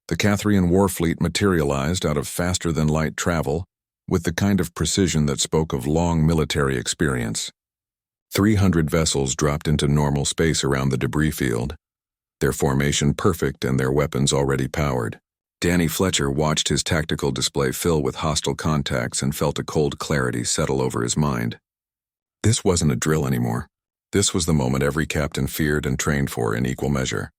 The Cathrian war fleet materialized out of faster-than-light travel with the kind of precision that spoke of long military experience. 300 vessels dropped into normal space around the debris field, their formation perfect and their weapons already powered. Danny Fletcher watched his tactical display fill with hostile contacts and felt a cold clarity settle over his mind. This wasn't a drill anymore. This was the moment every captain feared and trained for in equal measure.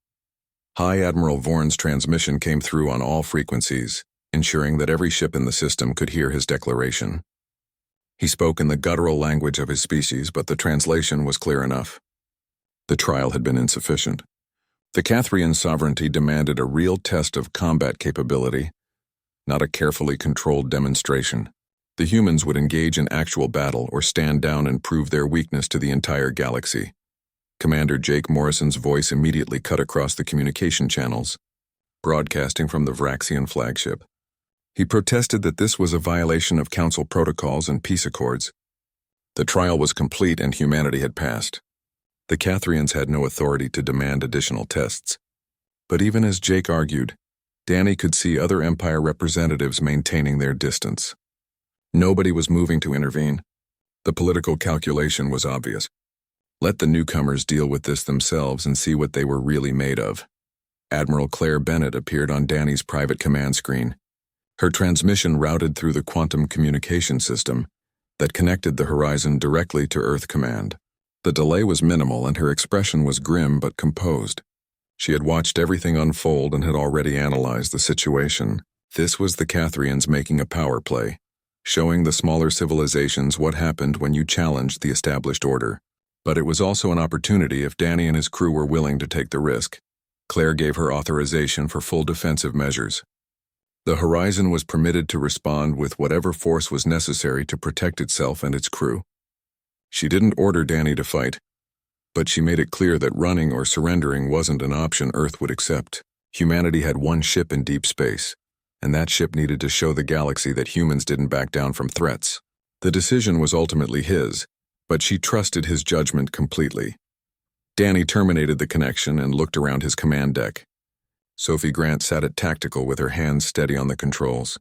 High Admiral Vorn's transmission came through on all frequencies, ensuring that every ship in the system could hear his declaration. He spoke in the guttural language of his species, but the translation was clear enough. The trial had been insufficient. The Cathrian sovereignty demanded a real test of combat capability, not a carefully controlled demonstration. The humans would engage in actual battle or stand down and prove their weakness to the entire galaxy. Commander Jake Morrison's voice immediately cut across the communication channels, broadcasting from the Vraxian flagship. He protested that this was a violation of Council protocols and peace accords. The trial was complete and humanity had passed. The Cathrians had no authority to demand additional tests. But even as Jake argued, Danny could see other Empire representatives maintaining their distance. Nobody was moving to intervene. The political calculation was obvious. Let the newcomers deal with this themselves and see what they were really made of. Admiral Claire Bennett appeared on Danny's private command screen. Her transmission routed through the quantum communication system that connected the Horizon directly to Earth Command. The delay was minimal and her expression was grim but composed. She had watched everything unfold and had already analyzed the situation. This was the Cathrians making a power play, showing the smaller civilizations what happened when you challenged the established order. But it was also an opportunity if Danny and his crew were willing to take the risk. Claire gave her authorization for full defensive measures. The Horizon was permitted to respond with whatever force was necessary to protect itself and its crew. She didn't order Danny to fight, but she made it clear that running or surrendering wasn't an option Earth would accept. Humanity had one ship in deep space, and that ship needed to show the galaxy that humans didn't back down from threats. The decision was ultimately his, but she trusted his judgment completely. Danny terminated the connection and looked around his command deck. Sophie Grant sat at tactical with her hands steady on the controls.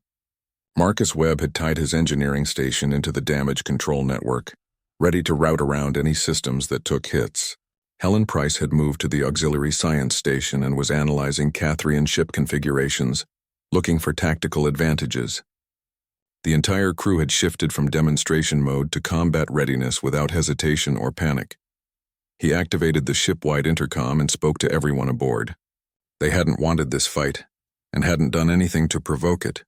Marcus Webb had tied his engineering station into the damage control network, ready to route around any systems that took hits. Helen Price had moved to the auxiliary science station and was analyzing Cathrian ship configurations, looking for tactical advantages. The entire crew had shifted from demonstration mode to combat readiness without hesitation or panic. He activated the ship-wide intercom and spoke to everyone aboard. They hadn't wanted this fight, and hadn't done anything to provoke it.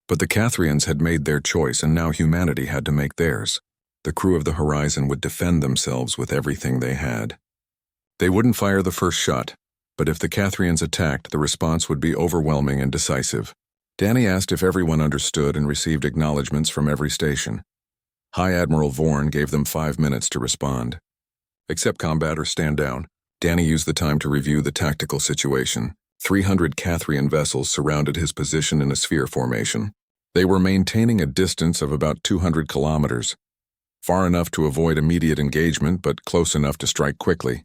But the Cathrians had made their choice, and now humanity had to make theirs. The crew of the Horizon would defend themselves with everything they had. They wouldn't fire the first shot, but if the Cathrians attacked, the response would be overwhelming and decisive. Danny asked if everyone understood and received acknowledgments from every station. High Admiral Vorn gave them 5 minutes to respond. Accept combat or stand down. Danny used the time to review the tactical situation. 300 Cathrian vessels surrounded his position in a sphere formation. They were maintaining a distance of about 200 kilometers, far enough to avoid immediate engagement but close enough to strike quickly.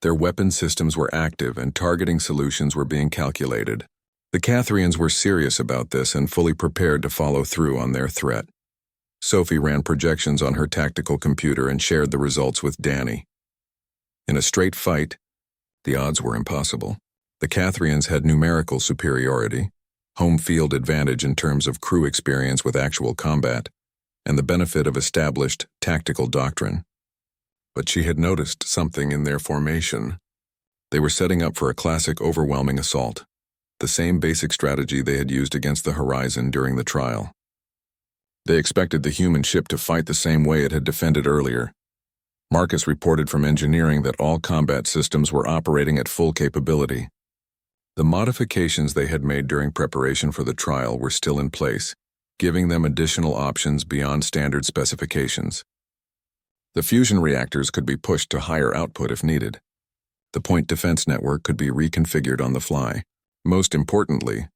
Their weapon systems were active and targeting solutions were being calculated. The Cathrians were serious about this and fully prepared to follow through on their threat. Sophie ran projections on her tactical computer and shared the results with Danny. In a straight fight, the odds were impossible. The Cathrians had numerical superiority, home field advantage in terms of crew experience with actual combat, and the benefit of established tactical doctrine. But she had noticed something in their formation. They were setting up for a classic overwhelming assault, the same basic strategy they had used against the Horizon during the trial. They expected the human ship to fight the same way it had defended earlier. Marcus reported from engineering that all combat systems were operating at full capability. The modifications they had made during preparation for the trial were still in place, giving them additional options beyond standard specifications. The fusion reactors could be pushed to higher output if needed. The point defense network could be reconfigured on the fly. Most importantly,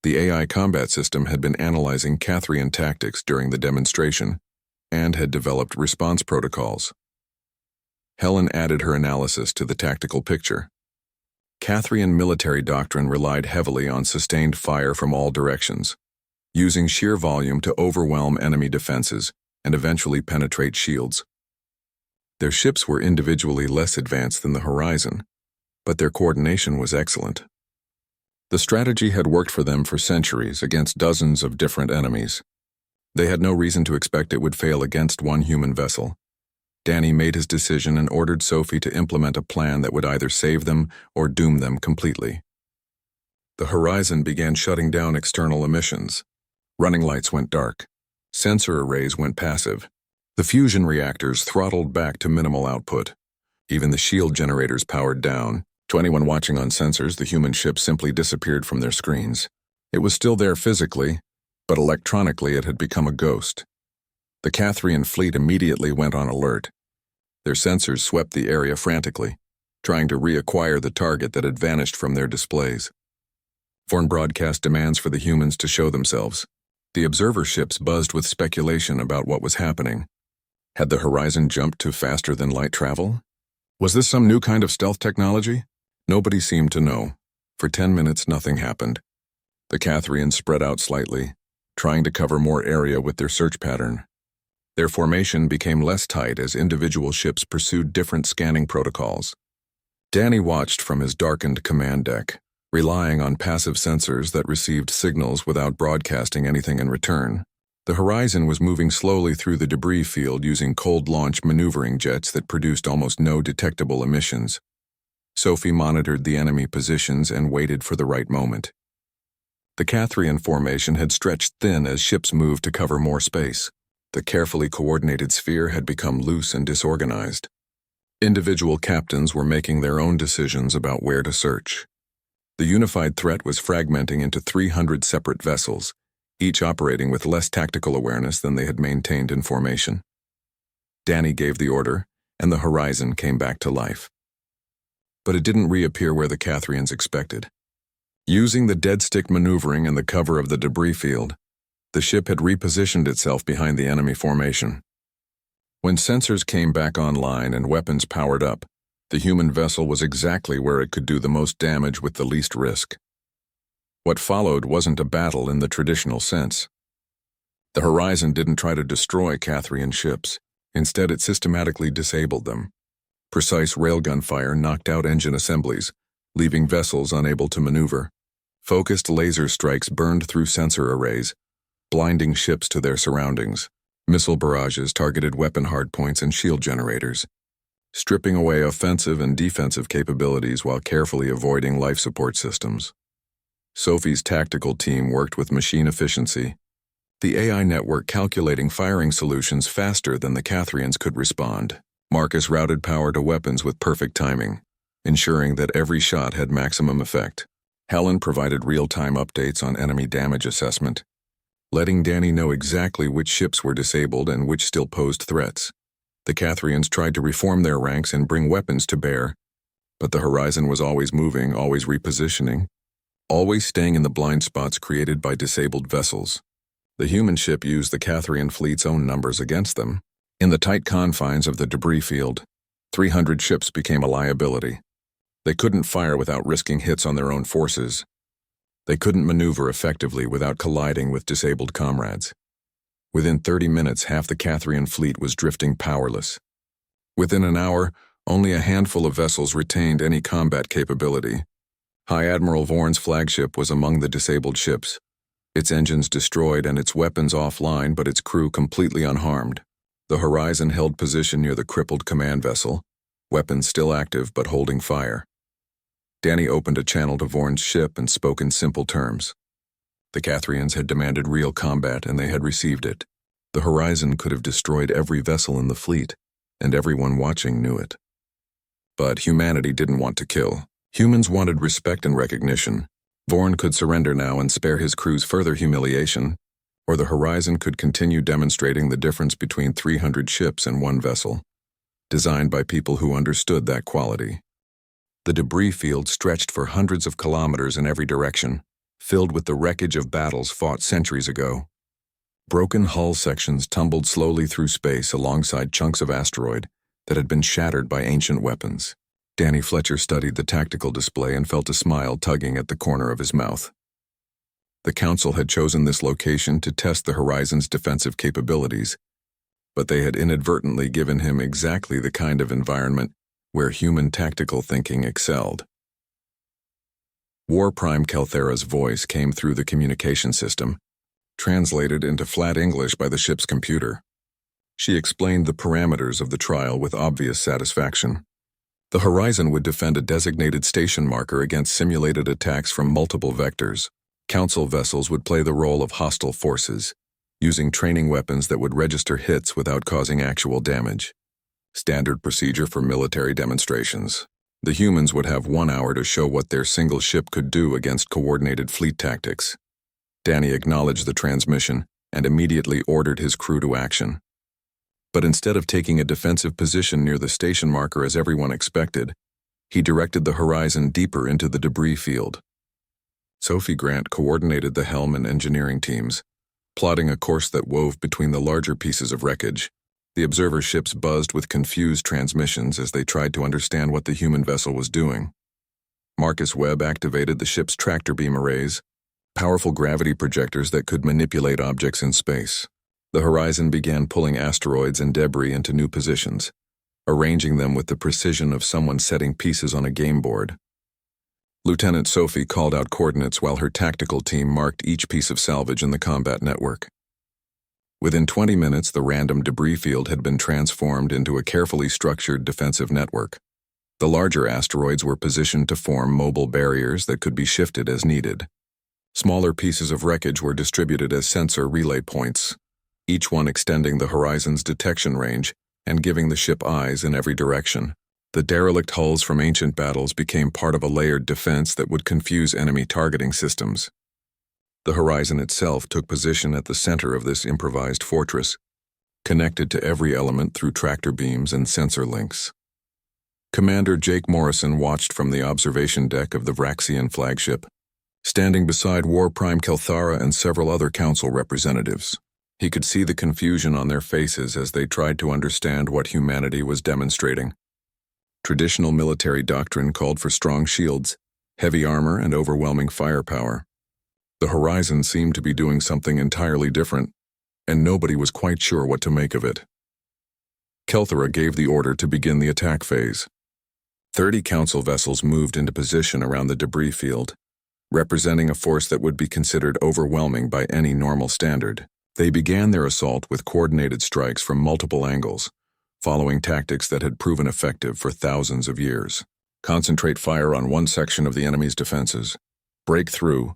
the AI combat system had been analyzing Cathrian tactics during the demonstration and had developed response protocols. Helen added her analysis to the tactical picture. Cathrian military doctrine relied heavily on sustained fire from all directions, using sheer volume to overwhelm enemy defenses and eventually penetrate shields. Their ships were individually less advanced than the Horizon, but their coordination was excellent. The strategy had worked for them for centuries against dozens of different enemies. They had no reason to expect it would fail against one human vessel. Danny made his decision and ordered Sophie to implement a plan that would either save them or doom them completely. The Horizon began shutting down external emissions. Running lights went dark. Sensor arrays went passive. The fusion reactors throttled back to minimal output. Even the shield generators powered down. To anyone watching on sensors, the human ship simply disappeared from their screens. It was still there physically, but electronically it had become a ghost. The Cathrian fleet immediately went on alert. Their sensors swept the area frantically, trying to reacquire the target that had vanished from their displays. Vorn broadcast demands for the humans to show themselves. The observer ships buzzed with speculation about what was happening. Had the Horizon jumped to faster-than-light travel? Was this some new kind of stealth technology? Nobody seemed to know. For 10 minutes, nothing happened. The Cathrians spread out slightly, trying to cover more area with their search pattern. Their formation became less tight as individual ships pursued different scanning protocols. Danny watched from his darkened command deck, relying on passive sensors that received signals without broadcasting anything in return. The Horizon was moving slowly through the debris field using cold-launch maneuvering jets that produced almost no detectable emissions. Sophie monitored the enemy positions and waited for the right moment. The Cathrian formation had stretched thin as ships moved to cover more space. The carefully coordinated sphere had become loose and disorganized. Individual captains were making their own decisions about where to search. The unified threat was fragmenting into 300 separate vessels, each operating with less tactical awareness than they had maintained in formation. Danny gave the order, and the Horizon came back to life. But it didn't reappear where the Cathrians expected. Using the dead-stick maneuvering and the cover of the debris field, the ship had repositioned itself behind the enemy formation. When sensors came back online and weapons powered up, the human vessel was exactly where it could do the most damage with the least risk. What followed wasn't a battle in the traditional sense. The Horizon didn't try to destroy Cathrian ships. Instead, it systematically disabled them. Precise railgun fire knocked out engine assemblies, leaving vessels unable to maneuver. Focused laser strikes burned through sensor arrays, blinding ships to their surroundings. Missile barrages targeted weapon hardpoints and shield generators, stripping away offensive and defensive capabilities while carefully avoiding life support systems. Sophie's tactical team worked with machine efficiency, the AI network calculating firing solutions faster than the Cathrians could respond. Marcus routed power to weapons with perfect timing, ensuring that every shot had maximum effect. Helen provided real-time updates on enemy damage assessment, letting Danny know exactly which ships were disabled and which still posed threats. The Cathrians tried to reform their ranks and bring weapons to bear, but the Horizon was always moving, always repositioning, always staying in the blind spots created by disabled vessels. The human ship used the Cathrian fleet's own numbers against them. In the tight confines of the debris field, 300 ships became a liability. They couldn't fire without risking hits on their own forces. They couldn't maneuver effectively without colliding with disabled comrades. Within 30 minutes, half the Cathrian fleet was drifting powerless. Within an hour, only a handful of vessels retained any combat capability. High Admiral Vorn's flagship was among the disabled ships, its engines destroyed and its weapons offline, but its crew completely unharmed. The Horizon held position near the crippled command vessel, weapons still active but holding fire. Danny opened a channel to Vorn's ship and spoke in simple terms. The Cathrians had demanded real combat, and they had received it. The Horizon could have destroyed every vessel in the fleet, and everyone watching knew it. But humanity didn't want to kill. Humans wanted respect and recognition. Vorn could surrender now and spare his crew's further humiliation, or the Horizon could continue demonstrating the difference between 300 ships and one vessel, designed by people who understood that quality. The debris field stretched for hundreds of kilometers in every direction, filled with the wreckage of battles fought centuries ago. Broken hull sections tumbled slowly through space alongside chunks of asteroid that had been shattered by ancient weapons. Danny Fletcher studied the tactical display and felt a smile tugging at the corner of his mouth. The Council had chosen this location to test the Horizon's defensive capabilities, but they had inadvertently given him exactly the kind of environment where human tactical thinking excelled. War Prime Kelthera's voice came through the communication system, translated into flat English by the ship's computer. She explained the parameters of the trial with obvious satisfaction. The Horizon would defend a designated station marker against simulated attacks from multiple vectors. Council vessels would play the role of hostile forces, using training weapons that would register hits without causing actual damage. Standard procedure for military demonstrations. The humans would have 1 hour to show what their single ship could do against coordinated fleet tactics. Danny acknowledged the transmission and immediately ordered his crew to action. But instead of taking a defensive position near the station marker as everyone expected, he directed the Horizon deeper into the debris field. Sophie Grant coordinated the helm and engineering teams, plotting a course that wove between the larger pieces of wreckage. The observer ships buzzed with confused transmissions as they tried to understand what the human vessel was doing. Marcus Webb activated the ship's tractor beam arrays, powerful gravity projectors that could manipulate objects in space. The Horizon began pulling asteroids and debris into new positions, arranging them with the precision of someone setting pieces on a game board. Lieutenant Sophie called out coordinates while her tactical team marked each piece of salvage in the combat network. Within 20 minutes, the random debris field had been transformed into a carefully structured defensive network. The larger asteroids were positioned to form mobile barriers that could be shifted as needed. Smaller pieces of wreckage were distributed as sensor relay points, each one extending the Horizon's detection range and giving the ship eyes in every direction. The derelict hulls from ancient battles became part of a layered defense that would confuse enemy targeting systems. The Horizon itself took position at the center of this improvised fortress, connected to every element through tractor beams and sensor links. Commander Jake Morrison watched from the observation deck of the Vraxian flagship, standing beside War Prime Kelthara and several other Council representatives. He could see the confusion on their faces as they tried to understand what humanity was demonstrating. Traditional military doctrine called for strong shields, heavy armor, and overwhelming firepower. The Horizon seemed to be doing something entirely different, and nobody was quite sure what to make of it. Kelthara gave the order to begin the attack phase. 30 Council vessels moved into position around the debris field, representing a force that would be considered overwhelming by any normal standard. They began their assault with coordinated strikes from multiple angles, following tactics that had proven effective for thousands of years. Concentrate fire on one section of the enemy's defenses, break through,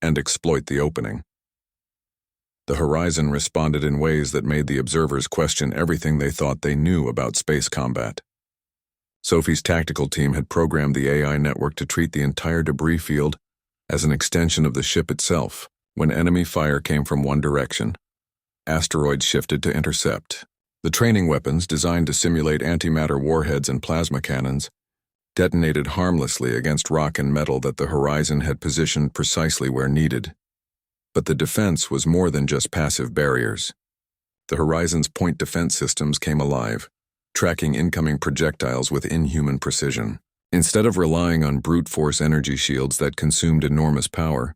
and exploit the opening. The Horizon responded in ways that made the observers question everything they thought they knew about space combat. Sophie's tactical team had programmed the AI network to treat the entire debris field as an extension of the ship itself. When enemy fire came from one direction, asteroids shifted to intercept. The training weapons, designed to simulate antimatter warheads and plasma cannons, detonated harmlessly against rock and metal that the Horizon had positioned precisely where needed. But the defense was more than just passive barriers. The Horizon's point defense systems came alive, tracking incoming projectiles with inhuman precision. Instead of relying on brute force energy shields that consumed enormous power,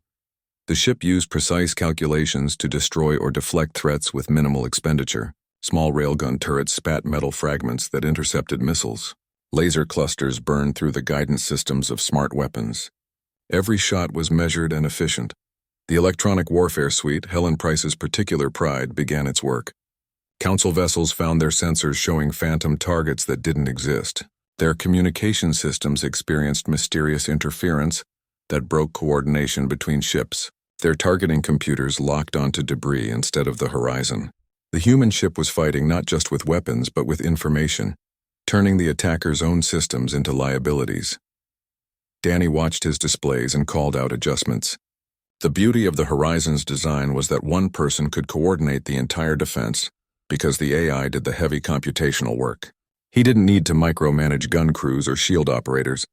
the ship used precise calculations to destroy or deflect threats with minimal expenditure. Small railgun turrets spat metal fragments that intercepted missiles. Laser clusters burned through the guidance systems of smart weapons. Every shot was measured and efficient. The electronic warfare suite, Helen Price's particular pride, began its work. Council vessels found their sensors showing phantom targets that didn't exist. Their communication systems experienced mysterious interference that broke coordination between ships. Their targeting computers locked onto debris instead of the Horizon. The human ship was fighting not just with weapons but with information, turning the attacker's own systems into liabilities. Danny watched his displays and called out adjustments. The beauty of the Horizon's design was that one person could coordinate the entire defense because the AI did the heavy computational work. He didn't need to micromanage gun crews or shield operators.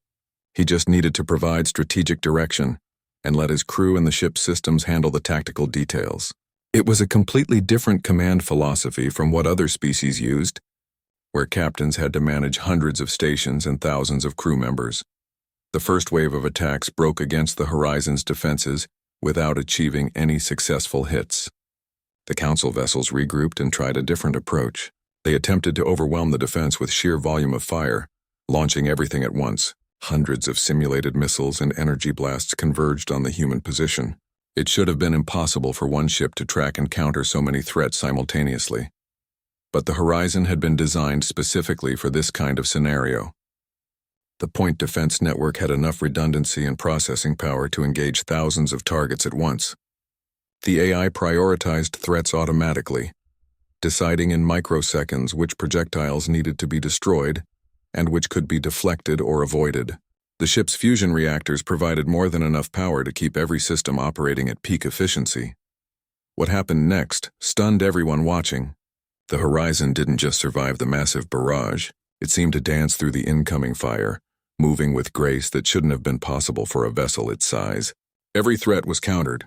He just needed to provide strategic direction and let his crew and the ship's systems handle the tactical details. It was a completely different command philosophy from what other species used, where captains had to manage hundreds of stations and thousands of crew members. The first wave of attacks broke against the Horizon's defenses without achieving any successful hits. The Council vessels regrouped and tried a different approach. They attempted to overwhelm the defense with sheer volume of fire, launching everything at once. Hundreds of simulated missiles and energy blasts converged on the human position. It should have been impossible for one ship to track and counter so many threats simultaneously. But the Horizon had been designed specifically for this kind of scenario. The point defense network had enough redundancy and processing power to engage thousands of targets at once. The AI prioritized threats automatically, deciding in microseconds which projectiles needed to be destroyed and which could be deflected or avoided. The ship's fusion reactors provided more than enough power to keep every system operating at peak efficiency. What happened next stunned everyone watching. The Horizon didn't just survive the massive barrage, it seemed to dance through the incoming fire, moving with grace that shouldn't have been possible for a vessel its size. Every threat was countered.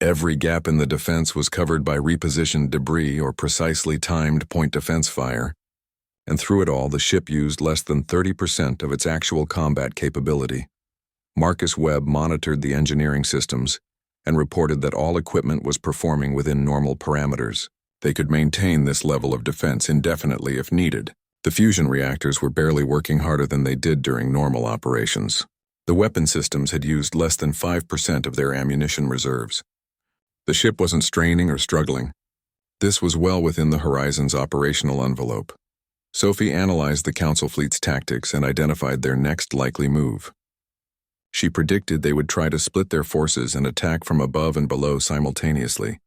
Every gap in the defense was covered by repositioned debris or precisely timed point defense fire. And through it all, the ship used less than 30% of its actual combat capability. Marcus Webb monitored the engineering systems and reported that all equipment was performing within normal parameters. They could maintain this level of defense indefinitely if needed. The fusion reactors were barely working harder than they did during normal operations. The weapon systems had used less than 5% of their ammunition reserves. The ship wasn't straining or struggling. This was well within the Horizon's operational envelope. Sophie analyzed the Council fleet's tactics and identified their next likely move. She predicted they would try to split their forces and attack from above and below simultaneously,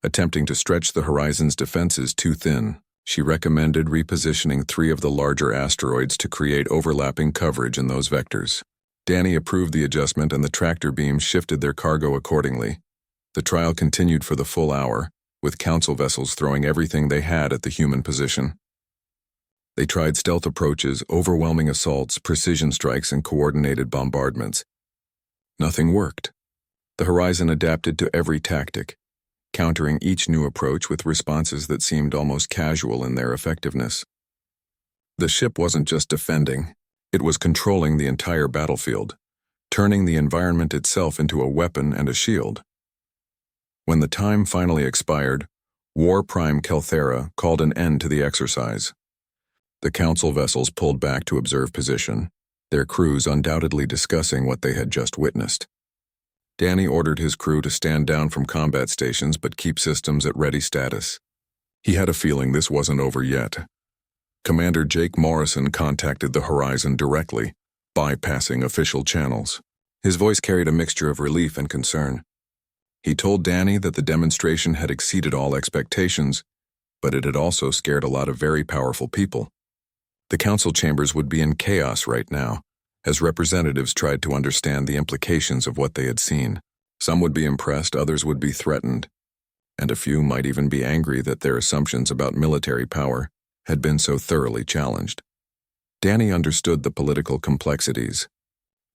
attempting to stretch the Horizon's defenses too thin. She recommended repositioning 3 of the larger asteroids to create overlapping coverage in those vectors. Danny approved the adjustment and the tractor beams shifted their cargo accordingly. The trial continued for the full hour, with Council vessels throwing everything they had at the human position. They tried stealth approaches, overwhelming assaults, precision strikes, and coordinated bombardments. Nothing worked. The Horizon adapted to every tactic, countering each new approach with responses that seemed almost casual in their effectiveness. The ship wasn't just defending, it was controlling the entire battlefield, turning the environment itself into a weapon and a shield. When the time finally expired, War Prime Kelthera called an end to the exercise. The Council vessels pulled back to observe position, their crews undoubtedly discussing what they had just witnessed. Danny ordered his crew to stand down from combat stations but keep systems at ready status. He had a feeling this wasn't over yet. Commander Jake Morrison contacted the Horizon directly, bypassing official channels. His voice carried a mixture of relief and concern. He told Danny that the demonstration had exceeded all expectations, but it had also scared a lot of very powerful people. The Council chambers would be in chaos right now, as representatives tried to understand the implications of what they had seen. Some would be impressed, others would be threatened, and a few might even be angry that their assumptions about military power had been so thoroughly challenged. Danny understood the political complexities,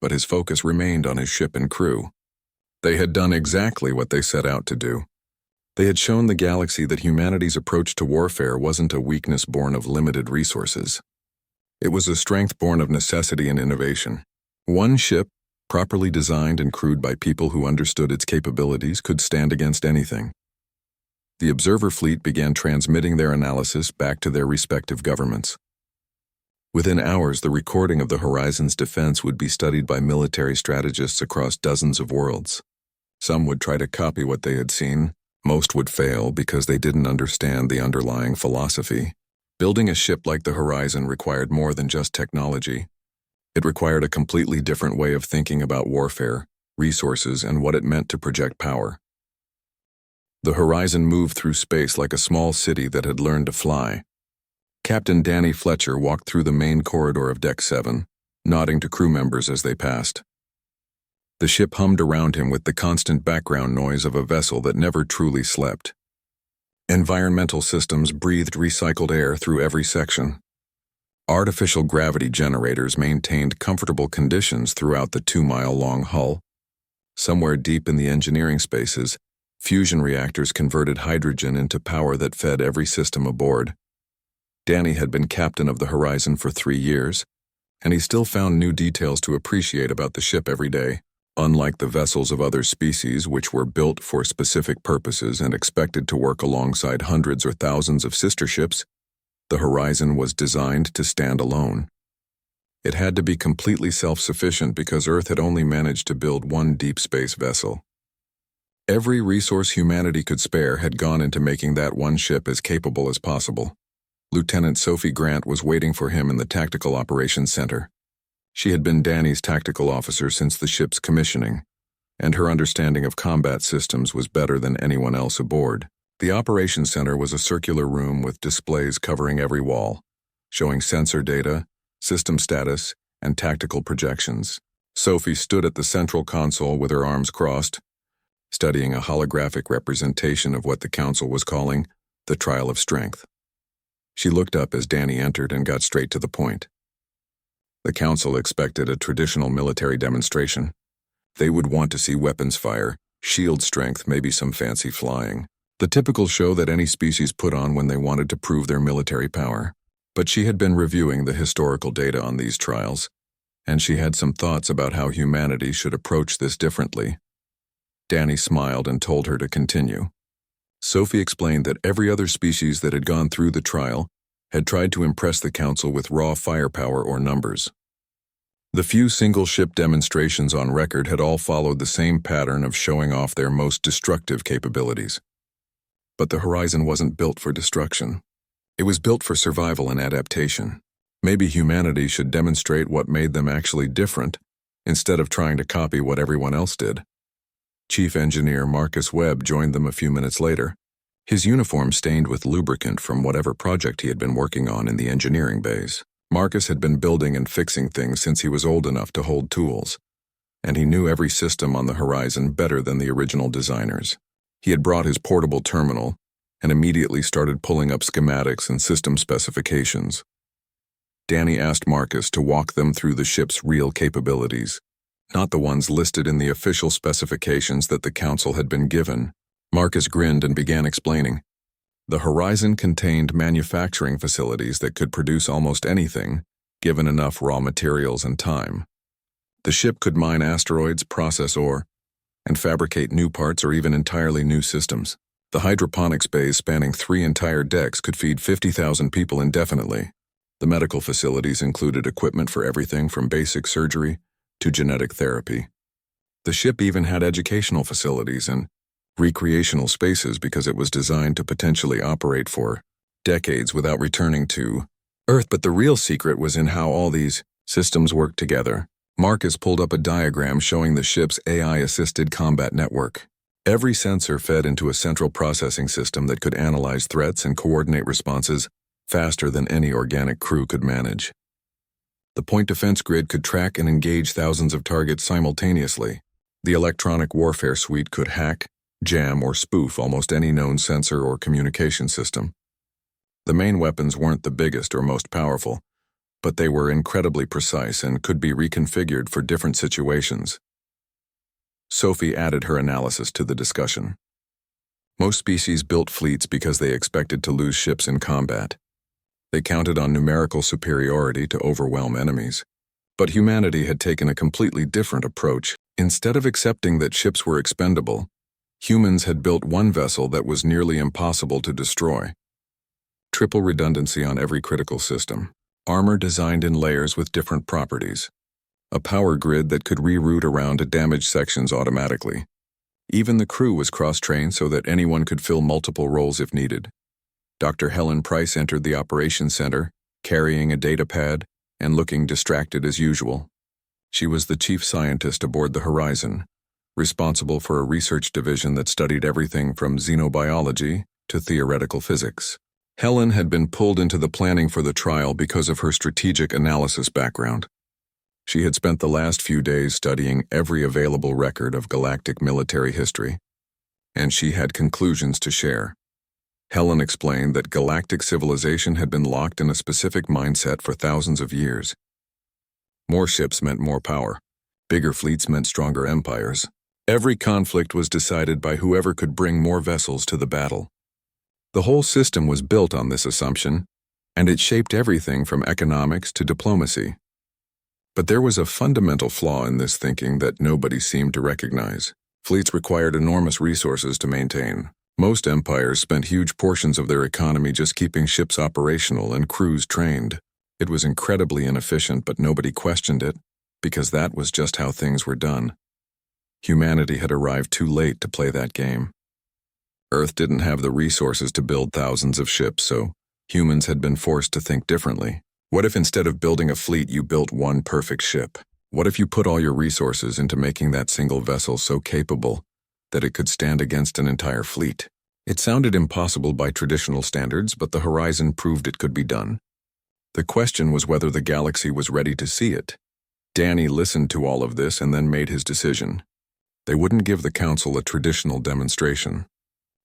but his focus remained on his ship and crew. They had done exactly what they set out to do. They had shown the galaxy that humanity's approach to warfare wasn't a weakness born of limited resources. It was a strength born of necessity and innovation. One ship, properly designed and crewed by people who understood its capabilities, could stand against anything. The observer fleet began transmitting their analysis back to their respective governments. Within hours, the recording of the Horizon's defense would be studied by military strategists across dozens of worlds. Some would try to copy what they had seen. Most would fail because they didn't understand the underlying philosophy. Building a ship like the Horizon required more than just technology. It required a completely different way of thinking about warfare, resources, and what it meant to project power. The Horizon moved through space like a small city that had learned to fly. Captain Danny Fletcher walked through the main corridor of Deck 7, nodding to crew members as they passed. The ship hummed around him with the constant background noise of a vessel that never truly slept. Environmental systems breathed recycled air through every section. Artificial gravity generators maintained comfortable conditions throughout the 2-mile-long hull. Somewhere deep in the engineering spaces, fusion reactors converted hydrogen into power that fed every system aboard. Danny had been captain of the Horizon for 3 years, and he still found new details to appreciate about the ship every day. Unlike the vessels of other species which were built for specific purposes and expected to work alongside hundreds or thousands of sister ships, the Horizon was designed to stand alone. It had to be completely self-sufficient because Earth had only managed to build one deep space vessel. Every resource humanity could spare had gone into making that one ship as capable as possible. Lieutenant Sophie Grant was waiting for him in the Tactical Operations Center. She had been Danny's tactical officer since the ship's commissioning, and her understanding of combat systems was better than anyone else aboard. The Operations Center was a circular room with displays covering every wall, showing sensor data, system status, and tactical projections. Sophie stood at the central console with her arms crossed, studying a holographic representation of what the Council was calling the Trial of Strength. She looked up as Danny entered and got straight to the point. The Council expected a traditional military demonstration. They would want to see weapons fire, shield strength, maybe some fancy flying. The typical show that any species put on when they wanted to prove their military power. But she had been reviewing the historical data on these trials, and she had some thoughts about how humanity should approach this differently. Danny smiled and told her to continue. Sophie explained that every other species that had gone through the trial had tried to impress the Council with raw firepower or numbers. The few single-ship demonstrations on record had all followed the same pattern of showing off their most destructive capabilities. But the Horizon wasn't built for destruction. It was built for survival and adaptation. Maybe humanity should demonstrate what made them actually different, instead of trying to copy what everyone else did. Chief Engineer Marcus Webb joined them a few minutes later, his uniform stained with lubricant from whatever project he had been working on in the engineering bays. Marcus had been building and fixing things since he was old enough to hold tools, and he knew every system on the Horizon better than the original designers. He had brought his portable terminal and immediately started pulling up schematics and system specifications. Danny asked Marcus to walk them through the ship's real capabilities, not the ones listed in the official specifications that the Council had been given. Marcus grinned and began explaining. The Horizon contained manufacturing facilities that could produce almost anything, given enough raw materials and time. The ship could mine asteroids, process ore, and fabricate new parts or even entirely new systems. The hydroponics bays spanning 3 entire decks could feed 50,000 people indefinitely. The medical facilities included equipment for everything from basic surgery to genetic therapy. The ship even had educational facilities and recreational spaces because it was designed to potentially operate for decades without returning to Earth. But the real secret was in how all these systems worked together. Marcus pulled up a diagram showing the ship's AI-assisted combat network. Every sensor fed into a central processing system that could analyze threats and coordinate responses faster than any organic crew could manage. The point defense grid could track and engage thousands of targets simultaneously. The electronic warfare suite could hack, jam, or spoof almost any known sensor or communication system. The main weapons weren't the biggest or most powerful, but they were incredibly precise and could be reconfigured for different situations. Sophie added her analysis to the discussion. Most species built fleets because they expected to lose ships in combat. They counted on numerical superiority to overwhelm enemies. But humanity had taken a completely different approach. Instead of accepting that ships were expendable, humans had built one vessel that was nearly impossible to destroy. Triple redundancy on every critical system. Armor designed in layers with different properties. A power grid that could reroute around damaged sections automatically. Even the crew was cross-trained so that anyone could fill multiple roles if needed. Dr. Helen Price entered the operations center, carrying a data pad and looking distracted as usual. She was the chief scientist aboard the Horizon, responsible for a research division that studied everything from xenobiology to theoretical physics. Helen had been pulled into the planning for the trial because of her strategic analysis background. She had spent the last few days studying every available record of galactic military history, and she had conclusions to share. Helen explained that galactic civilization had been locked in a specific mindset for thousands of years. More ships meant more power. Bigger fleets meant stronger empires. Every conflict was decided by whoever could bring more vessels to the battle. The whole system was built on this assumption, and it shaped everything from economics to diplomacy. But there was a fundamental flaw in this thinking that nobody seemed to recognize. Fleets required enormous resources to maintain. Most empires spent huge portions of their economy just keeping ships operational and crews trained. It was incredibly inefficient, but nobody questioned it, because that was just how things were done. Humanity had arrived too late to play that game. Earth didn't have the resources to build thousands of ships, so humans had been forced to think differently. What if instead of building a fleet, you built one perfect ship? What if you put all your resources into making that single vessel so capable that it could stand against an entire fleet? It sounded impossible by traditional standards, but the horizon proved it could be done. The question was whether the galaxy was ready to see it. Danny listened to all of this and then made his decision. They wouldn't give the council a traditional demonstration.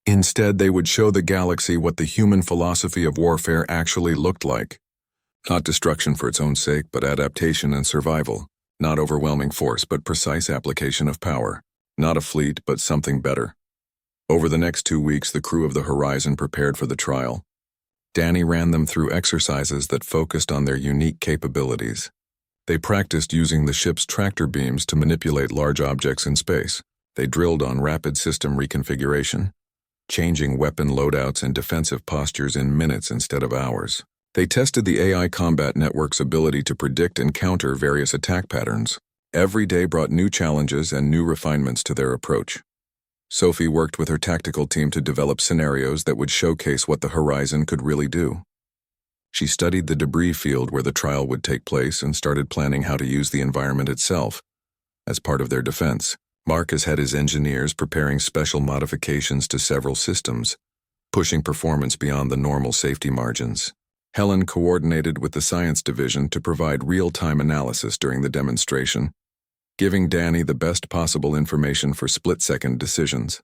Instead, they would show the galaxy what the human philosophy of warfare actually looked like. Not destruction for its own sake, but adaptation and survival. Not overwhelming force, but precise application of power. Not a fleet, but something better. Over the next 2 weeks, the crew of the Horizon prepared for the trial. Danny ran them through exercises that focused on their unique capabilities. They practiced using the ship's tractor beams to manipulate large objects in space. They drilled on rapid system reconfiguration, changing weapon loadouts and defensive postures in minutes instead of hours. They tested the AI combat network's ability to predict and counter various attack patterns. Every day brought new challenges and new refinements to their approach. Sophie worked with her tactical team to develop scenarios that would showcase what the Horizon could really do. She studied the debris field where the trial would take place and started planning how to use the environment itself as part of their defense. Marcus had his engineers preparing special modifications to several systems, pushing performance beyond the normal safety margins. Helen coordinated with the science division to provide real-time analysis during the demonstration, giving Danny the best possible information for split-second decisions.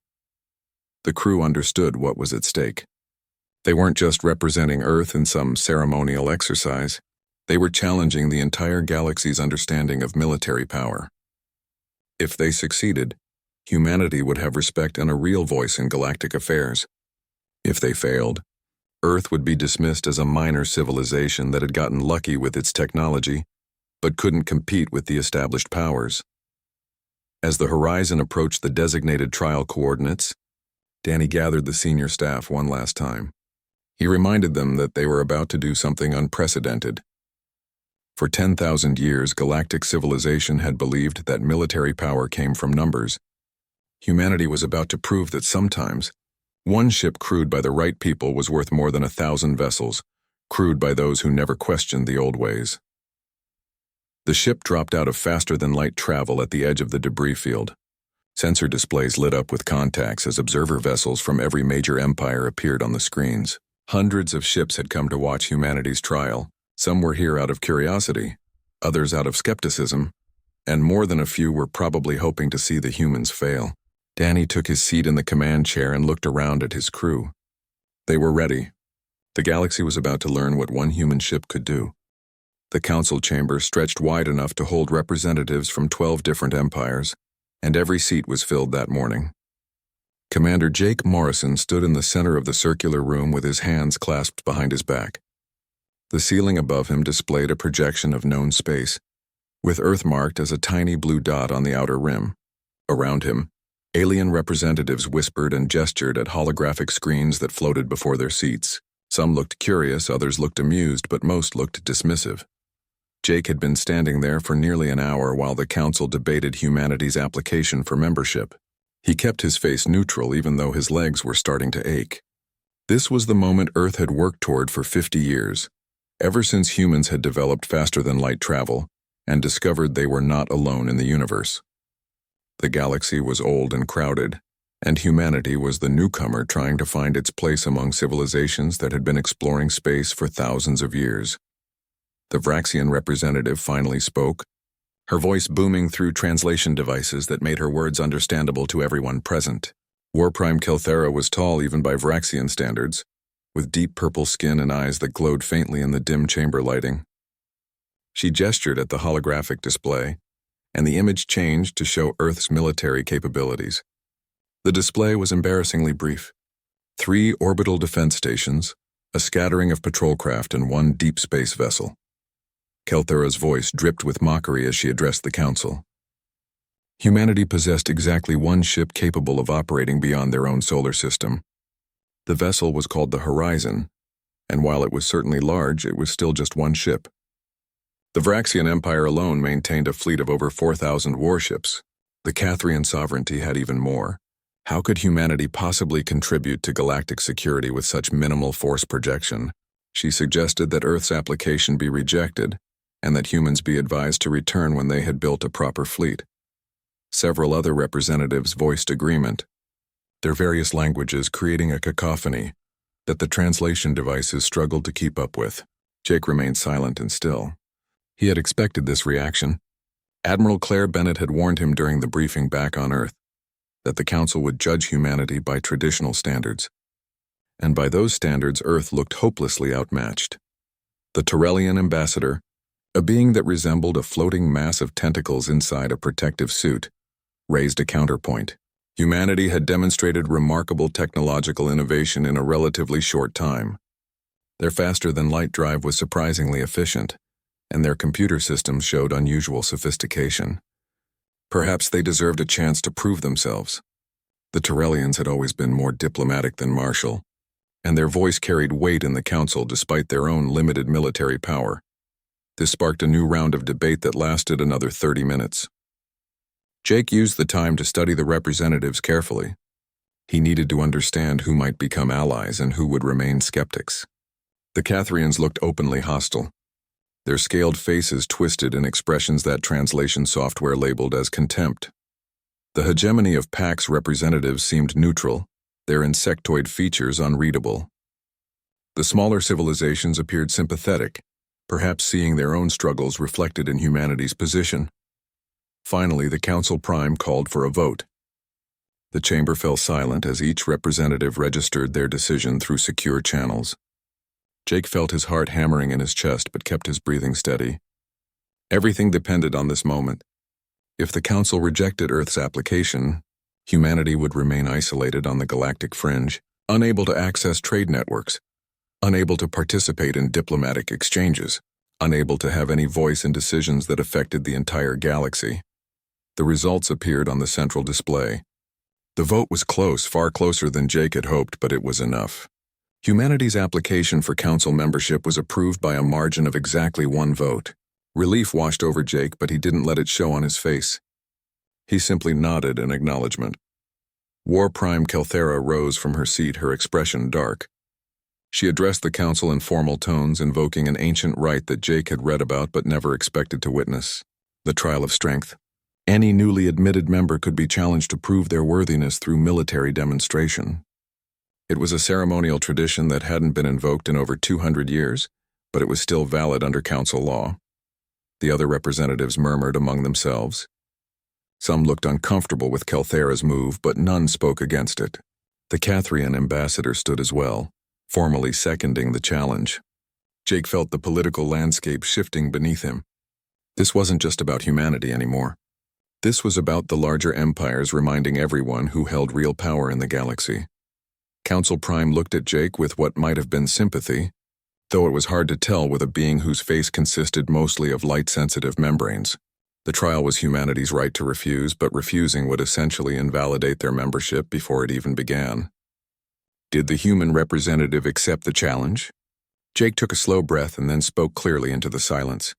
The crew understood what was at stake. They weren't just representing Earth in some ceremonial exercise. They were challenging the entire galaxy's understanding of military power. If they succeeded, humanity would have respect and a real voice in galactic affairs. If they failed, Earth would be dismissed as a minor civilization that had gotten lucky with its technology, but couldn't compete with the established powers. As the Horizon approached the designated trial coordinates, Danny gathered the senior staff one last time. He reminded them that they were about to do something unprecedented. For 10,000 years, galactic civilization had believed that military power came from numbers. Humanity was about to prove that sometimes, one ship crewed by the right people was worth more than 1,000 vessels, crewed by those who never questioned the old ways. The ship dropped out of faster-than-light travel at the edge of the debris field. Sensor displays lit up with contacts as observer vessels from every major empire appeared on the screens. Hundreds of ships had come to watch humanity's trial. Some were here out of curiosity, others out of skepticism, and more than a few were probably hoping to see the humans fail. Danny took his seat in the command chair and looked around at his crew. They were ready. The galaxy was about to learn what one human ship could do. The council chamber stretched wide enough to hold representatives from 12 different empires, and every seat was filled that morning. Commander Jake Morrison stood in the center of the circular room with his hands clasped behind his back. The ceiling above him displayed a projection of known space, with Earth marked as a tiny blue dot on the outer rim. Around him, alien representatives whispered and gestured at holographic screens that floated before their seats. Some looked curious, others looked amused, but most looked dismissive. Jake had been standing there for nearly an hour while the council debated humanity's application for membership. He kept his face neutral even though his legs were starting to ache. This was the moment Earth had worked toward for 50 years, ever since humans had developed faster-than-light travel and discovered they were not alone in the universe. The galaxy was old and crowded, and humanity was the newcomer trying to find its place among civilizations that had been exploring space for thousands of years. The Vraxian representative finally spoke, her voice booming through translation devices that made her words understandable to everyone present. Warprime Kelthera was tall even by Vraxian standards, with deep purple skin and eyes that glowed faintly in the dim chamber lighting. She gestured at the holographic display, and the image changed to show Earth's military capabilities. The display was embarrassingly brief. 3 orbital defense stations, a scattering of patrol craft and one deep space vessel. Kelthera's voice dripped with mockery as she addressed the council. Humanity possessed exactly one ship capable of operating beyond their own solar system. The vessel was called the Horizon, and while it was certainly large, it was still just one ship. The Vraxian Empire alone maintained a fleet of over 4,000 warships. The Cathrian sovereignty had even more. How could humanity possibly contribute to galactic security with such minimal force projection? She suggested that Earth's application be rejected, and that humans be advised to return when they had built a proper fleet. Several other representatives voiced agreement, their various languages creating a cacophony that the translation devices struggled to keep up with. Jake remained silent and still. He had expected this reaction. Admiral Claire Bennett had warned him during the briefing back on Earth that the Council would judge humanity by traditional standards. And by those standards, Earth looked hopelessly outmatched. The Torellian ambassador, a being that resembled a floating mass of tentacles inside a protective suit, raised a counterpoint. Humanity had demonstrated remarkable technological innovation in a relatively short time. Their faster-than-light drive was surprisingly efficient, and their computer systems showed unusual sophistication. Perhaps they deserved a chance to prove themselves. The Torellians had always been more diplomatic than martial, and their voice carried weight in the Council despite their own limited military power. This sparked a new round of debate that lasted another 30 minutes. Jake used the time to study the representatives carefully. He needed to understand who might become allies and who would remain skeptics. The Cathrians looked openly hostile, their scaled faces twisted in expressions that translation software labeled as contempt. The hegemony of Pax representatives seemed neutral, their insectoid features unreadable. The smaller civilizations appeared sympathetic, perhaps seeing their own struggles reflected in humanity's position. Finally, the Council Prime called for a vote. The chamber fell silent as each representative registered their decision through secure channels. Jake felt his heart hammering in his chest but kept his breathing steady. Everything depended on this moment. If the Council rejected Earth's application, humanity would remain isolated on the galactic fringe, unable to access trade networks, unable to participate in diplomatic exchanges, unable to have any voice in decisions that affected the entire galaxy. The results appeared on the central display. The vote was close, far closer than Jake had hoped, but it was enough. Humanity's application for Council membership was approved by a margin of exactly one vote. Relief washed over Jake, but he didn't let it show on his face. He simply nodded in acknowledgement. War Prime Kelthera rose from her seat, her expression dark. She addressed the Council in formal tones, invoking an ancient rite that Jake had read about but never expected to witness: the trial of strength. Any newly admitted member could be challenged to prove their worthiness through military demonstration. It was a ceremonial tradition that hadn't been invoked in over 200 years, but it was still valid under Council law. The other representatives murmured among themselves. Some looked uncomfortable with Kelthera's move, but none spoke against it. The Cathrian ambassador stood as well, formally seconding the challenge. Jake felt the political landscape shifting beneath him. This wasn't just about humanity anymore. This was about the larger empires reminding everyone who held real power in the galaxy. Council Prime looked at Jake with what might have been sympathy, though it was hard to tell with a being whose face consisted mostly of light-sensitive membranes. The trial was humanity's right to refuse, but refusing would essentially invalidate their membership before it even began. Did the human representative accept the challenge? Jake took a slow breath and then spoke clearly into the silence.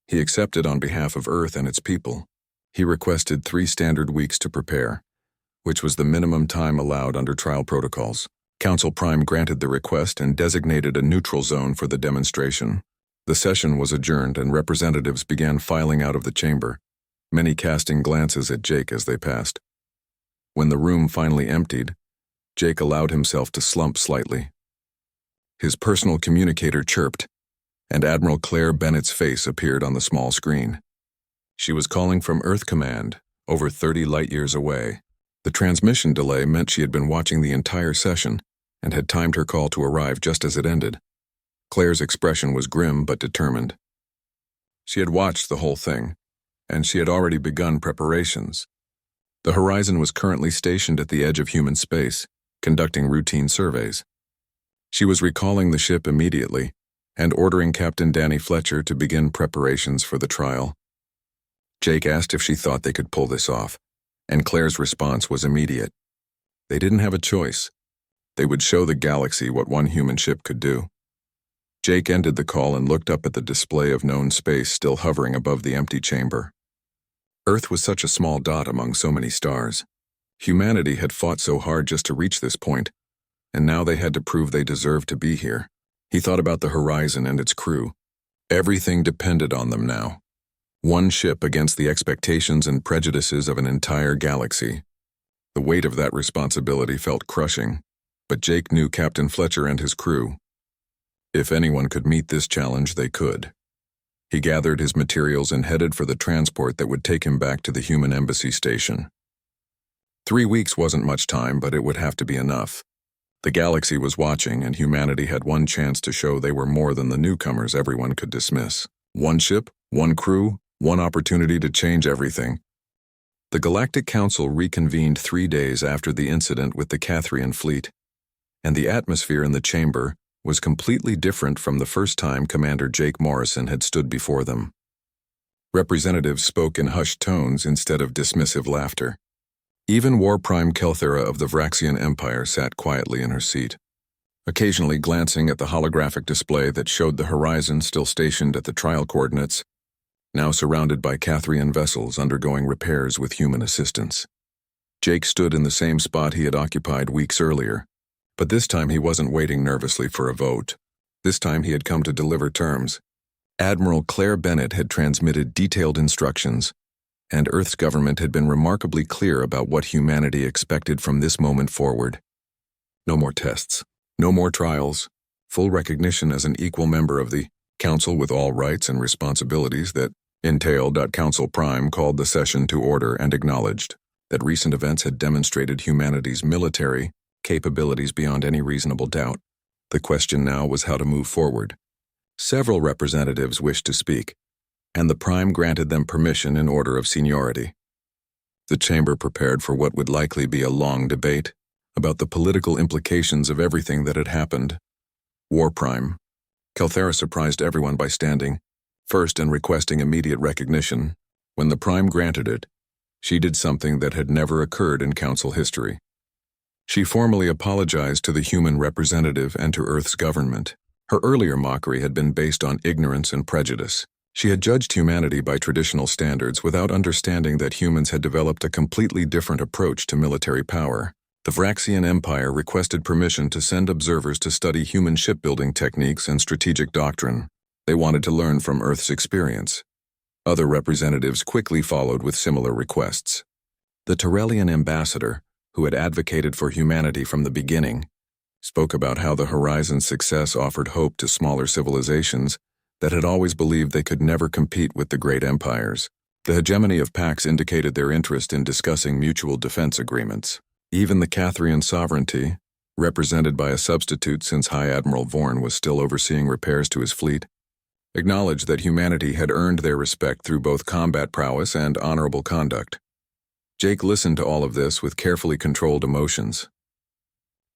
He accepted on behalf of Earth and its people. He requested 3 standard weeks to prepare, which was the minimum time allowed under trial protocols. Council Prime granted the request and designated a neutral zone for the demonstration. The session was adjourned and representatives began filing out of the chamber, many casting glances at Jake as they passed. When the room finally emptied, Jake allowed himself to slump slightly. His personal communicator chirped, and Admiral Claire Bennett's face appeared on the small screen. She was calling from Earth Command, over 30 light-years away. The transmission delay meant she had been watching the entire session and had timed her call to arrive just as it ended. Claire's expression was grim but determined. She had watched the whole thing, and she had already begun preparations. The Horizon was currently stationed at the edge of human space, conducting routine surveys. She was recalling the ship immediately and ordering Captain Danny Fletcher to begin preparations for the trial. Jake asked if she thought they could pull this off, and Claire's response was immediate. They didn't have a choice. They would show the galaxy what one human ship could do. Jake ended the call and looked up at the display of known space still hovering above the empty chamber. Earth was such a small dot among so many stars. Humanity had fought so hard just to reach this point, and now they had to prove they deserved to be here. He thought about the horizon and its crew. Everything depended on them now. One ship against the expectations and prejudices of an entire galaxy. The weight of that responsibility felt crushing, but Jake knew Captain Fletcher and his crew. If anyone could meet this challenge, they could. He gathered his materials and headed for the transport that would take him back to the human embassy station. 3 weeks wasn't much time, but it would have to be enough. The galaxy was watching, and humanity had one chance to show they were more than the newcomers everyone could dismiss. One ship, one crew, one opportunity to change everything. The Galactic Council reconvened 3 days after the incident with the Cathrian fleet, and the atmosphere in the chamber was completely different from the first time Commander Jake Morrison had stood before them. Representatives spoke in hushed tones instead of dismissive laughter. Even War Prime Kelthera of the Vraxian Empire sat quietly in her seat, occasionally glancing at the holographic display that showed the horizon still stationed at the trial coordinates, now surrounded by Cathrian vessels undergoing repairs with human assistance. Jake stood in the same spot he had occupied weeks earlier, but this time he wasn't waiting nervously for a vote. This time he had come to deliver terms. Admiral Claire Bennett had transmitted detailed instructions, and Earth's government had been remarkably clear about what humanity expected from this moment forward. No more tests, no more trials, full recognition as an equal member of the Council with all rights and responsibilities that entailed. Council Prime called the session to order and acknowledged that recent events had demonstrated humanity's military capabilities beyond any reasonable doubt. The question now was how to move forward. Several representatives wished to speak, and the Prime granted them permission in order of seniority. The chamber prepared for what would likely be a long debate about the political implications of everything that had happened. War Prime. Kelthera surprised everyone by standing first and requesting immediate recognition. When the Prime granted it, she did something that had never occurred in Council history. She formally apologized to the human representative and to Earth's government. Her earlier mockery had been based on ignorance and prejudice. She had judged humanity by traditional standards without understanding that humans had developed a completely different approach to military power. The Vraxian Empire requested permission to send observers to study human shipbuilding techniques and strategic doctrine. They wanted to learn from Earth's experience. Other representatives quickly followed with similar requests. The Tyrellian ambassador, who had advocated for humanity from the beginning, spoke about how the Horizon's success offered hope to smaller civilizations that had always believed they could never compete with the great empires. The hegemony of Pax indicated their interest in discussing mutual defense agreements. Even the Cathrian sovereignty, represented by a substitute since High Admiral Vorn was still overseeing repairs to his fleet, acknowledged that humanity had earned their respect through both combat prowess and honorable conduct. Jake listened to all of this with carefully controlled emotions.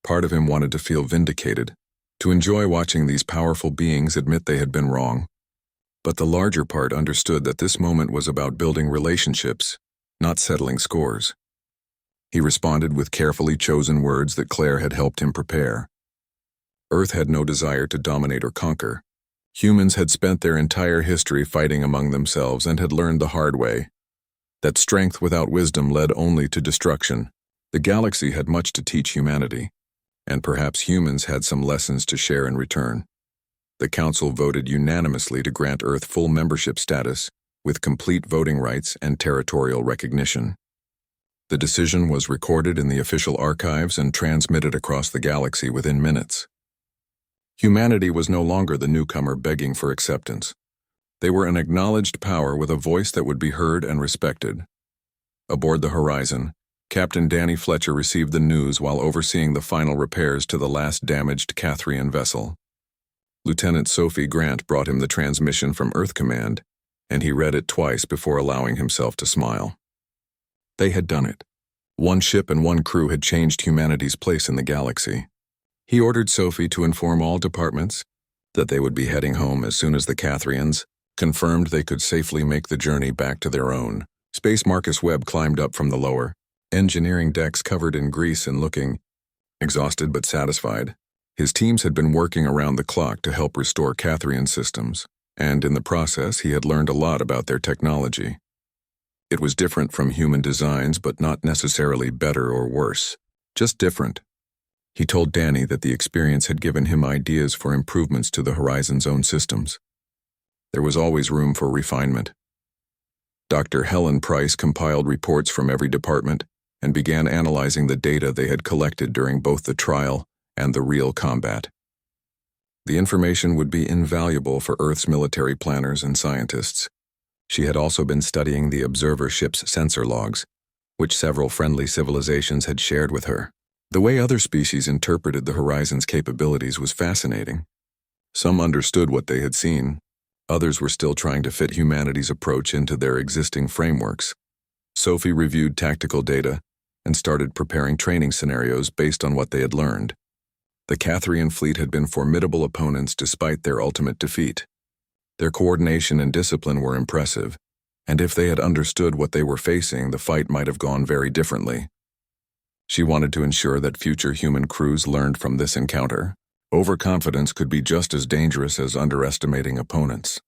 Part of him wanted to feel vindicated, to enjoy watching these powerful beings admit they had been wrong. But the larger part understood that this moment was about building relationships, not settling scores. He responded with carefully chosen words that Claire had helped him prepare. Earth had no desire to dominate or conquer. Humans had spent their entire history fighting among themselves and had learned the hard way that strength without wisdom led only to destruction. The galaxy had much to teach humanity, and perhaps humans had some lessons to share in return. The Council voted unanimously to grant Earth full membership status, with complete voting rights and territorial recognition. The decision was recorded in the official archives and transmitted across the galaxy within minutes. Humanity was no longer the newcomer begging for acceptance. They were an acknowledged power with a voice that would be heard and respected. Aboard the Horizon, Captain Danny Fletcher received the news while overseeing the final repairs to the last damaged Cathrian vessel. Lieutenant Sophie Grant brought him the transmission from Earth Command, and he read it twice before allowing himself to smile. They had done it. One ship and one crew had changed humanity's place in the galaxy. He ordered Sophie to inform all departments that they would be heading home as soon as the Cathrians confirmed they could safely make the journey back to their own. Space Marcus Webb climbed up from the lower engineering decks covered in grease and looking exhausted but satisfied. His teams had been working around the clock to help restore Cathrian systems, and in the process he had learned a lot about their technology. It was different from human designs, but not necessarily better or worse, just different. He told Danny that the experience had given him ideas for improvements to the Horizon's own systems. There was always room for refinement. Dr. Helen Price compiled reports from every department and began analyzing the data they had collected during both the trial and the real combat. The information would be invaluable for Earth's military planners and scientists. She had also been studying the observer ship's sensor logs, which several friendly civilizations had shared with her. The way other species interpreted the Horizon's capabilities was fascinating. Some understood what they had seen. Others were still trying to fit humanity's approach into their existing frameworks. Sophie reviewed tactical data and started preparing training scenarios based on what they had learned. The Cathrian fleet had been formidable opponents despite their ultimate defeat. Their coordination and discipline were impressive, and if they had understood what they were facing, the fight might have gone very differently. She wanted to ensure that future human crews learned from this encounter. Overconfidence could be just as dangerous as underestimating opponents.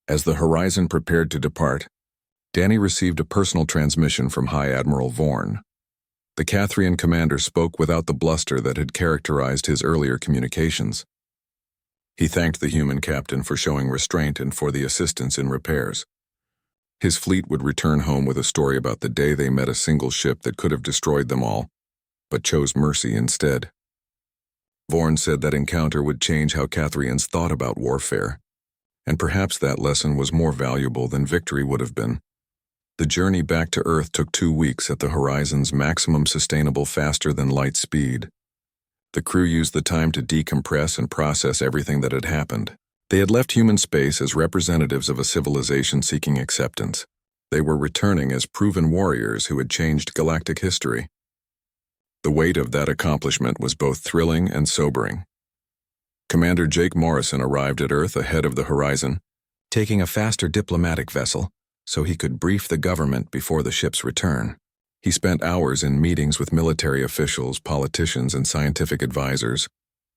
As the Horizon prepared to depart, Danny received a personal transmission from High Admiral Vorn. The Cathrian commander spoke without the bluster that had characterized his earlier communications. He thanked the human captain for showing restraint and for the assistance in repairs. His fleet would return home with a story about the day they met a single ship that could have destroyed them all, but chose mercy instead. Vorn said that encounter would change how Cathrians thought about warfare, and perhaps that lesson was more valuable than victory would have been. The journey back to Earth took 2 weeks at the Horizon's maximum sustainable faster-than-light speed. The crew used the time to decompress and process everything that had happened. They had left human space as representatives of a civilization seeking acceptance. They were returning as proven warriors who had changed galactic history. The weight of that accomplishment was both thrilling and sobering. Commander Jake Morrison arrived at Earth ahead of the Horizon, taking a faster diplomatic vessel so he could brief the government before the ship's return. He spent hours in meetings with military officials, politicians, and scientific advisors,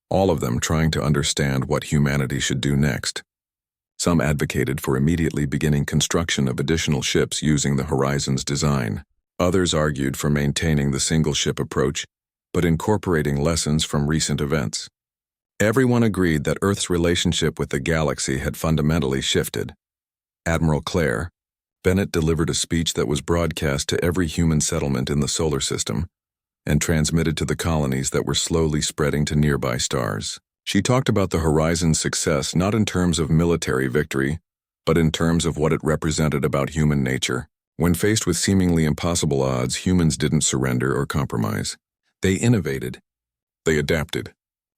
all of them trying to understand what humanity should do next. Some advocated for immediately beginning construction of additional ships using the Horizon's design. Others argued for maintaining the single-ship approach, but incorporating lessons from recent events. Everyone agreed that Earth's relationship with the galaxy had fundamentally shifted. Admiral Claire Bennett delivered a speech that was broadcast to every human settlement in the solar system and transmitted to the colonies that were slowly spreading to nearby stars. She talked about the Horizon's success not in terms of military victory, but in terms of what it represented about human nature. When faced with seemingly impossible odds, humans didn't surrender or compromise. They innovated. They adapted.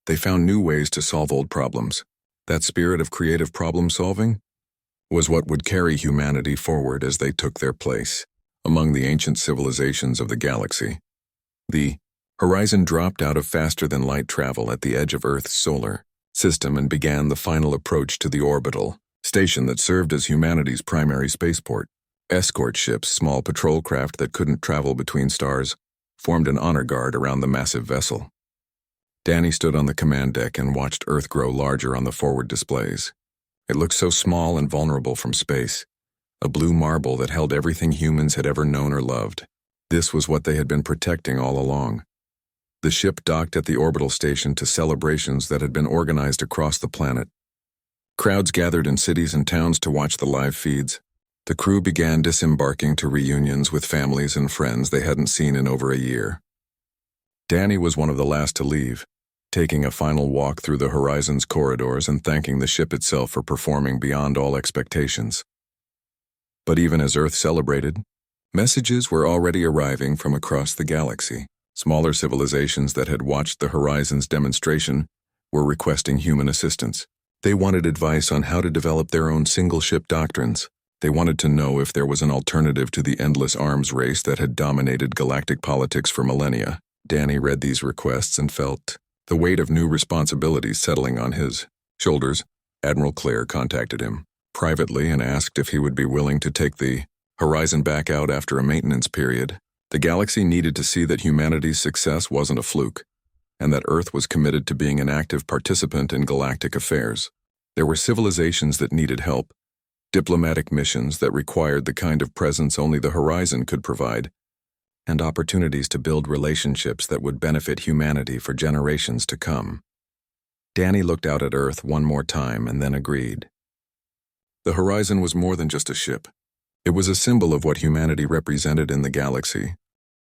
They found new ways to solve old problems. That spirit of creative problem-solving was what would carry humanity forward as they took their place among the ancient civilizations of the galaxy. The Horizon dropped out of faster-than-light travel at the edge of Earth's solar system and began the final approach to the orbital station that served as humanity's primary spaceport. Escort ships, small patrol craft that couldn't travel between stars, formed an honor guard around the massive vessel. Danny stood on the command deck and watched Earth grow larger on the forward displays. It looked so small and vulnerable from space, a blue marble that held everything humans had ever known or loved. This was what they had been protecting all along. The ship docked at the orbital station to celebrations that had been organized across the planet. Crowds gathered in cities and towns to watch the live feeds. The crew began disembarking to reunions with families and friends they hadn't seen in over a year. Danny was one of the last to leave, taking a final walk through the Horizon's corridors and thanking the ship itself for performing beyond all expectations. But even as Earth celebrated, messages were already arriving from across the galaxy. Smaller civilizations that had watched the Horizon's demonstration were requesting human assistance. They wanted advice on how to develop their own single-ship doctrines. They wanted to know if there was an alternative to the endless arms race that had dominated galactic politics for millennia. Danny read these requests and felt The weight of new responsibilities settling on his shoulders, Admiral Clare contacted him privately and asked if he would be willing to take the Horizon back out after a maintenance period. The galaxy needed to see that humanity's success wasn't a fluke, and that Earth was committed to being an active participant in galactic affairs. There were civilizations that needed help, diplomatic missions that required the kind of presence only the Horizon could provide, and opportunities to build relationships that would benefit humanity for generations to come. Danny looked out at Earth one more time and then agreed. The Horizon was more than just a ship. It was a symbol of what humanity represented in the galaxy,